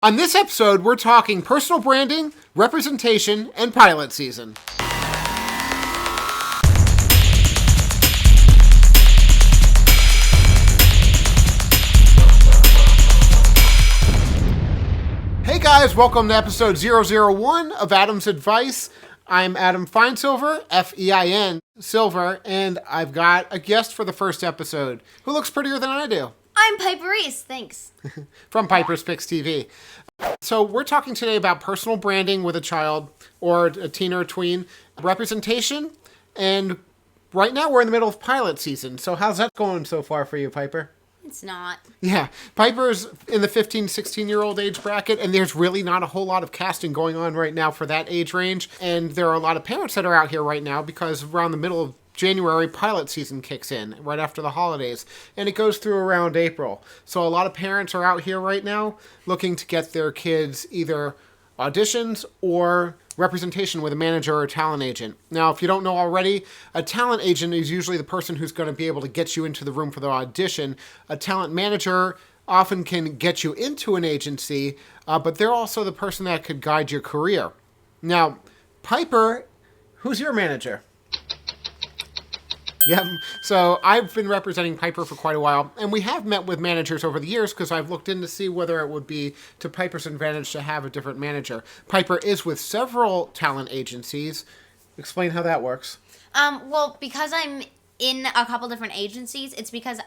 On this episode, we're talking personal branding, representation, and pilot season. Hey guys, welcome to episode 001 of Adam's Advice. I'm Adam Feinsilver, F-E-I-N, Silver, and I've got a guest for the first episode who looks prettier than I do. I'm Piper Reese, thanks. From Piper's Picks TV. So we're talking today about personal branding with a child or a teen or a tween, representation, and right now we're in the middle of pilot season. So how's that going so far for you, Piper? It's not. Yeah, Piper's in the 15, 16-year-old age bracket, and there's really not a whole lot of casting going on right now for that age range. And there are a lot of parents that are out here right now because around the middle of January, pilot season kicks in right after the holidays, and it goes through around April. So a lot of parents are out here right now looking to get their kids either auditions or representation with a manager or a talent agent. Now, if you don't know already, a talent agent is usually the person who's going to be able to get you into the room for the audition. A talent manager often can get you into an agency, but they're also the person that could guide your career. Now, Piper, who's your manager? Yeah, so I've been representing Piper for quite a while, and we have met with managers over the years because I've looked in to see whether it would be to Piper's advantage to have a different manager. Piper is with several talent agencies. Explain how that works. Well, because I'm in a couple different agencies, it's because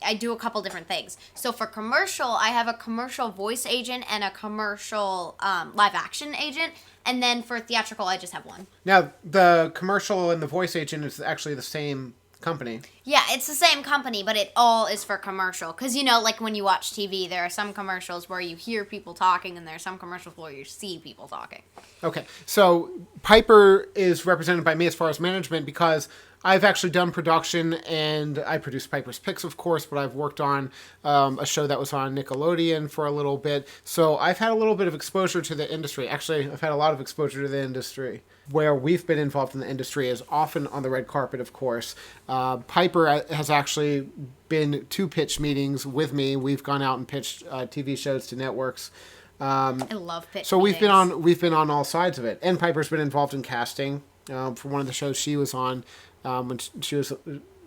I do a couple different things. So for commercial, I have a commercial voice agent and a commercial live action agent. And then for theatrical, I just have one. Now, the commercial and the voice agent is actually the same company. Yeah, it's the same company, but it all is for commercial. Because, you know, like when you watch TV, there are some commercials where you hear people talking, and there are some commercials where you see people talking. Okay, so Piper is represented by me as far as management because I've actually done production, and I produce Piper's Picks, of course, but I've worked on a show that was on Nickelodeon for a little bit. So I've had a little bit of exposure to the industry. Actually, I've had a lot of exposure to the industry. Where we've been involved in the industry is often on the red carpet, of course. Piper has actually been to pitch meetings with me. We've gone out and pitched TV shows to networks. I love pitch So meetings. we've been on all sides of it. And Piper's been involved in casting for one of the shows she was on. When she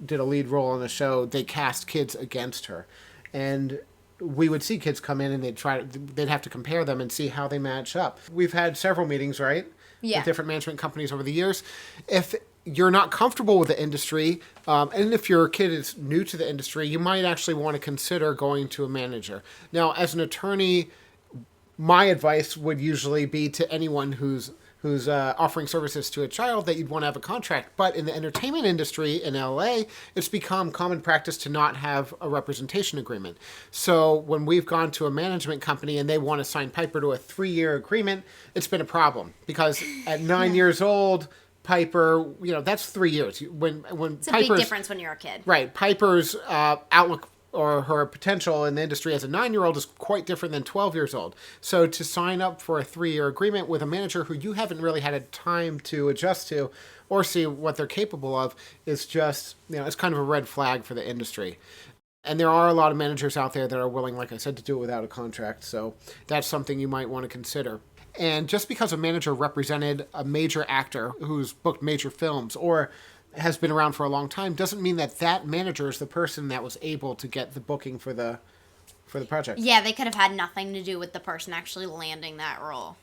did a lead role on the show, they cast kids against her, and we would see kids come in and they'd have to compare them and see how they match up. We've had several meetings, right? Yeah. With different management companies over the years. If you're not comfortable with the industry, and if your kid is new to the industry, you might actually want to consider going to a manager. Now, as an attorney, my advice would usually be to anyone who's offering services to a child that you'd want to have a contract. But in the entertainment industry in LA, it's become common practice to not have a representation agreement. So when we've gone to a management company and they want to sign Piper to a 3-year agreement, it's been a problem because at 9 years old, Piper, that's 3 years. When It's a big difference when you're a kid. Right. Piper's outlook or her potential in the industry as a 9-year-old is quite different than 12 years old. So to sign up for a 3-year agreement with a manager who you haven't really had a time to adjust to or see what they're capable of is just, it's kind of a red flag for the industry. And there are a lot of managers out there that are willing, like I said, to do it without a contract. So that's something you might want to consider. And just because a manager represented a major actor who's booked major films or has been around for a long time doesn't mean that manager is the person that was able to get the booking for the project. Yeah, they could have had nothing to do with the person actually landing that role.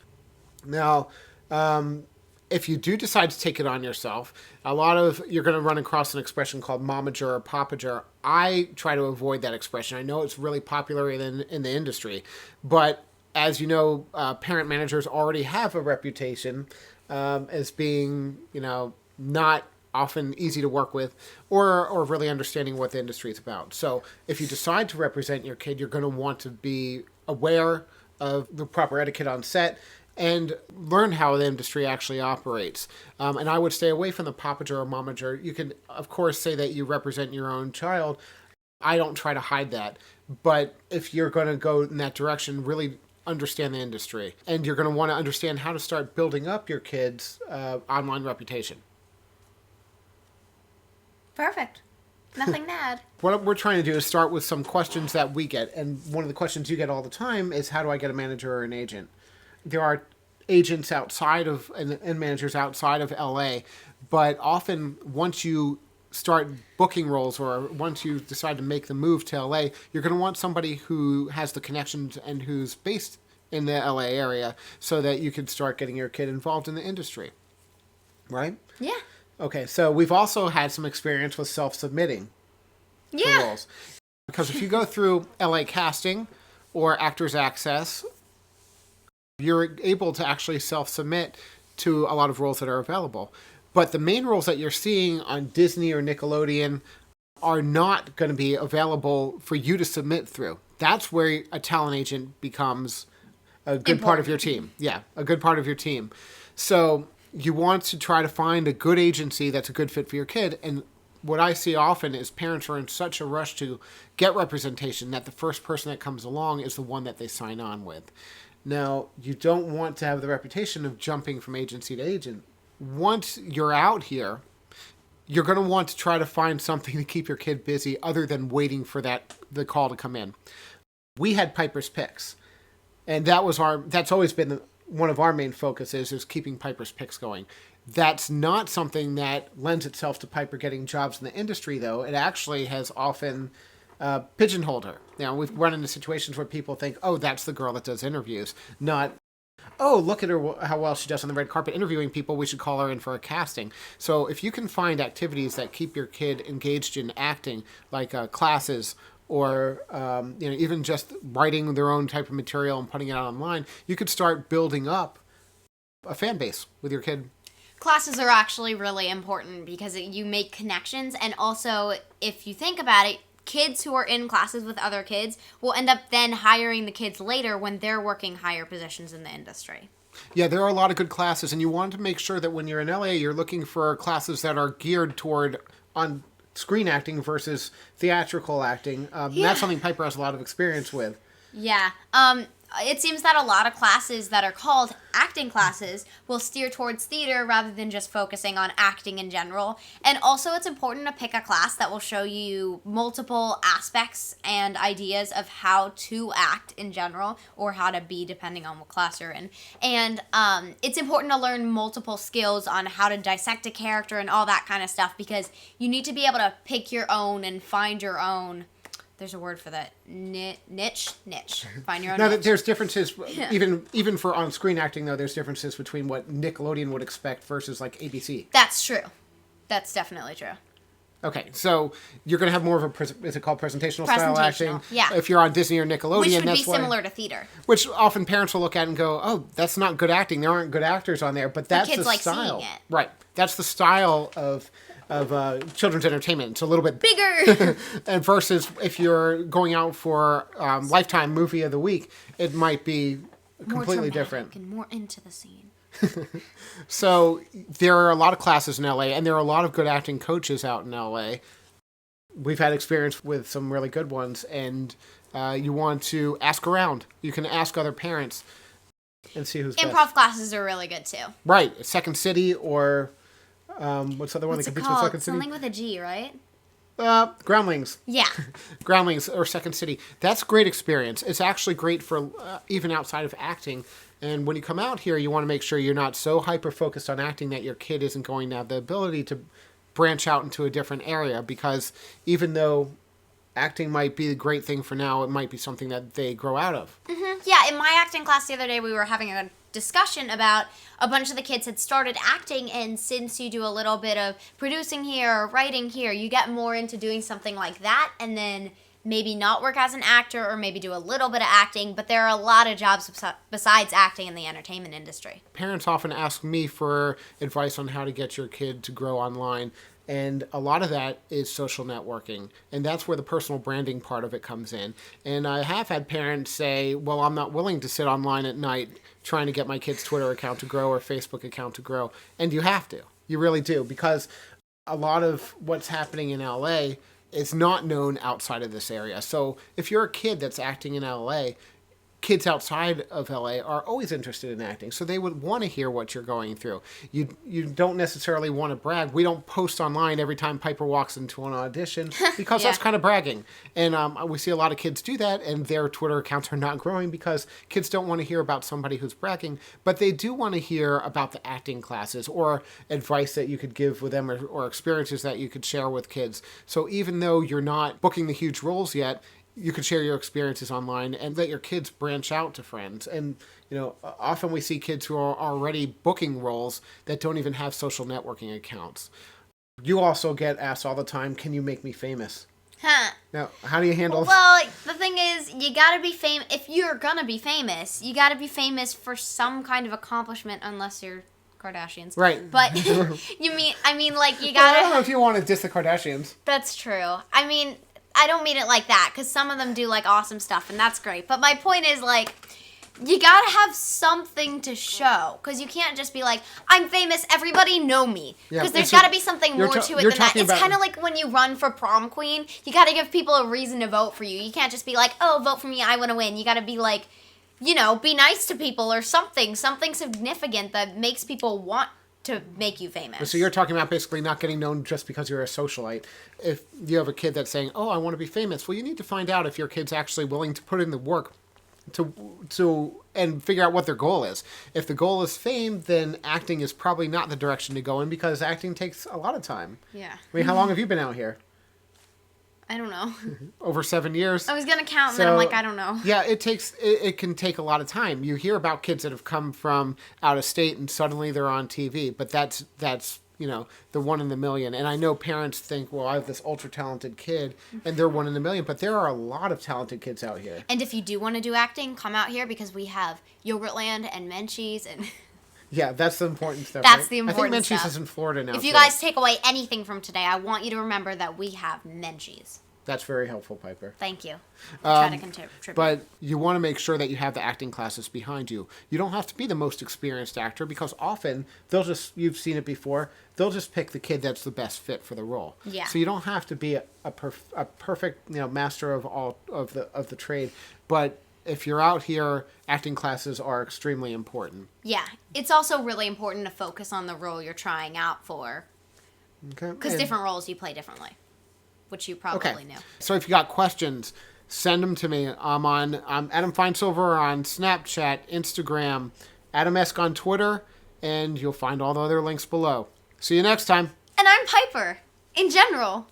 Now, if you do decide to take it on yourself, you're going to run across an expression called momager or popager. I try to avoid that expression. I know it's really popular in the industry, but as you know, parent managers already have a reputation as being, not often easy to work with or really understanding what the industry is about. So if you decide to represent your kid, you're going to want to be aware of the proper etiquette on set and learn how the industry actually operates. And I would stay away from the popager or momager. You can, of course, say that you represent your own child. I don't try to hide that. But if you're going to go in that direction, really understand the industry. And you're going to want to understand how to start building up your kid's online reputation. Perfect. Nothing to add. What we're trying to do is start with some questions that we get. And one of the questions you get all the time is, how do I get a manager or an agent? There are agents outside of, and managers outside of LA, but often once you start booking roles or once you decide to make the move to LA, you're going to want somebody who has the connections and who's based in the LA area so that you can start getting your kid involved in the industry. Right? Yeah. Okay, so we've also had some experience with self-submitting for roles. Because if you go through LA Casting or Actors Access, you're able to actually self-submit to a lot of roles that are available. But the main roles that you're seeing on Disney or Nickelodeon are not going to be available for you to submit through. That's where a talent agent becomes a good part of your team. Yeah, a good part of your team. So you want to try to find a good agency that's a good fit for your kid. And what I see often is parents are in such a rush to get representation that the first person that comes along is the one that they sign on with. Now, you don't want to have the reputation of jumping from agency to agent. Once you're out here, you're going to want to try to find something to keep your kid busy other than waiting for the call to come in. We had Piper's Picks, and that's always been one of our main focuses is keeping Piper's Picks going. That's not something that lends itself to Piper getting jobs in the industry, though. It actually has often pigeonholed her. Now, we've run into situations where people think, oh, that's the girl that does interviews, not, oh, look at her, how well she does on the red carpet interviewing people. We should call her in for a casting. So if you can find activities that keep your kid engaged in acting, like classes or even just writing their own type of material and putting it out online, you could start building up a fan base with your kid. Classes are actually really important because you make connections, and also, if you think about it, kids who are in classes with other kids will end up then hiring the kids later when they're working higher positions in the industry. Yeah, there are a lot of good classes, and you want to make sure that when you're in LA, you're looking for classes that are geared toward on screen acting versus theatrical acting. That's something Piper has a lot of experience with. Yeah. It seems that a lot of classes that are called acting classes will steer towards theater rather than just focusing on acting in general. And also, it's important to pick a class that will show you multiple aspects and ideas of how to act in general, or how to be, depending on what class you're in. And it's important to learn multiple skills on how to dissect a character and all that kind of stuff, because you need to be able to pick your own and find your own. There's a word for that. Niche. Find your own Now, niche. there's differences, even for on-screen acting, though, there's differences between what Nickelodeon would expect versus, like, ABC. That's true. That's definitely true. Okay, so you're going to have more of is it called presentational style acting? Yeah. If you're on Disney or Nickelodeon, Which would that's be similar to theater. Which often parents will look at and go, oh, that's not good acting. There aren't good actors on there. But that's kids the like style. seeing it. Right. That's the style of children's entertainment. It's a little bit Bigger. and versus if you're going out for Lifetime Movie of the Week, it might be completely different. And more into the scene. So there are a lot of classes in LA, and there are a lot of good acting coaches out in LA. We've had experience with some really good ones, and you want to ask around. You can ask other parents and see who's Improv best. classes are really good too. Right. Second City or what's the other one that What's it competes with called? Second City? Something with a G, right? Groundlings. Yeah. Groundlings or Second City. That's a great experience. It's actually great for even outside of acting. And when you come out here, you want to make sure you're not so hyper-focused on acting that your kid isn't going to have the ability to branch out into a different area, because even though acting might be a great thing for now, it might be something that they grow out of. Mm-hmm. Yeah, in my acting class the other day, we were having a discussion about a bunch of the kids had started acting, and since you do a little bit of producing here or writing here, you get more into doing something like that, and then maybe not work as an actor, or maybe do a little bit of acting, but there are a lot of jobs besides acting in the entertainment industry. Parents often ask me for advice on how to get your kid to grow online, and a lot of that is social networking, and that's where the personal branding part of it comes in. And I have had parents say, well, I'm not willing to sit online at night trying to get my kid's Twitter account to grow or Facebook account to grow. And you have to. You really do, because a lot of what's happening in LA is not known outside of this area. So if you're a kid that's acting in LA, kids outside of LA are always interested in acting, so they would want to hear what you're going through. You don't necessarily want to brag. We don't post online every time Piper walks into an audition because Yeah. that's kind of bragging. And we see a lot of kids do that, and their Twitter accounts are not growing because kids don't want to hear about somebody who's bragging, but they do want to hear about the acting classes or advice that you could give with them or experiences that you could share with kids. So even though you're not booking the huge roles yet, you could share your experiences online and let your kids branch out to friends. And, often we see kids who are already booking roles that don't even have social networking accounts. You also get asked all the time, can you make me famous? Huh. Now, how do you handle Well, the thing is, you gotta be famous. If you're gonna be famous, you gotta be famous for some kind of accomplishment, unless you're Kardashians. Right. But you like, you Well, I don't know gotta. if you want to diss the Kardashians. That's true. I mean, I don't mean it like that, because some of them do, like, awesome stuff, and that's great. But my point is, like, you gotta have something to show, because you can't just be like, I'm famous, everybody know me. Yeah, Because there's so gotta be something you're more ta- to it you're than that. talking It's about- kind of like when you run for prom queen, you gotta give people a reason to vote for you. You can't just be like, oh, vote for me, I wanna win. You gotta be like, be nice to people or something significant that makes people want to make you famous. So you're talking about basically not getting known just because you're a socialite. If you have a kid that's saying, oh, I want to be famous, well, you need to find out if your kid's actually willing to put in the work to and figure out what their goal is. If the goal is fame, then acting is probably not the direction to go in because acting takes a lot of time. Yeah. I mean, how long have you been out here? I don't know. Over 7 years? I was gonna count, and then I'm like, I don't know. Yeah, it can take a lot of time. You hear about kids that have come from out of state and suddenly they're on TV, but that's the one in a million. And I know parents think, well, I have this ultra talented kid and they're one in a million, but there are a lot of talented kids out here. And if you do want to do acting, come out here because we have Yogurtland and Menchie's, and Yeah, that's the important stuff. That's right? the important I think Menchie's stuff. is in Florida now. if you too. guys take away anything from today, I want you to remember that we have Menchie's. That's very helpful, Piper. Thank you. I'll try to contribute. But you want to make sure that you have the acting classes behind you. You don't have to be the most experienced actor because often you've seen it before, they'll just pick the kid that's the best fit for the role. Yeah. So you don't have to be a perfect master of all of the trade. But if you're out here, acting classes are extremely important. Yeah, it's also really important to focus on the role you're trying out for, Okay. because And- different roles you play differently, which you probably knew. So if you got questions, send them to me. I'm Adam Feinsilver on Snapchat, Instagram, Adam Esk on Twitter, and you'll find all the other links below. See you next time. And I'm Piper, in general.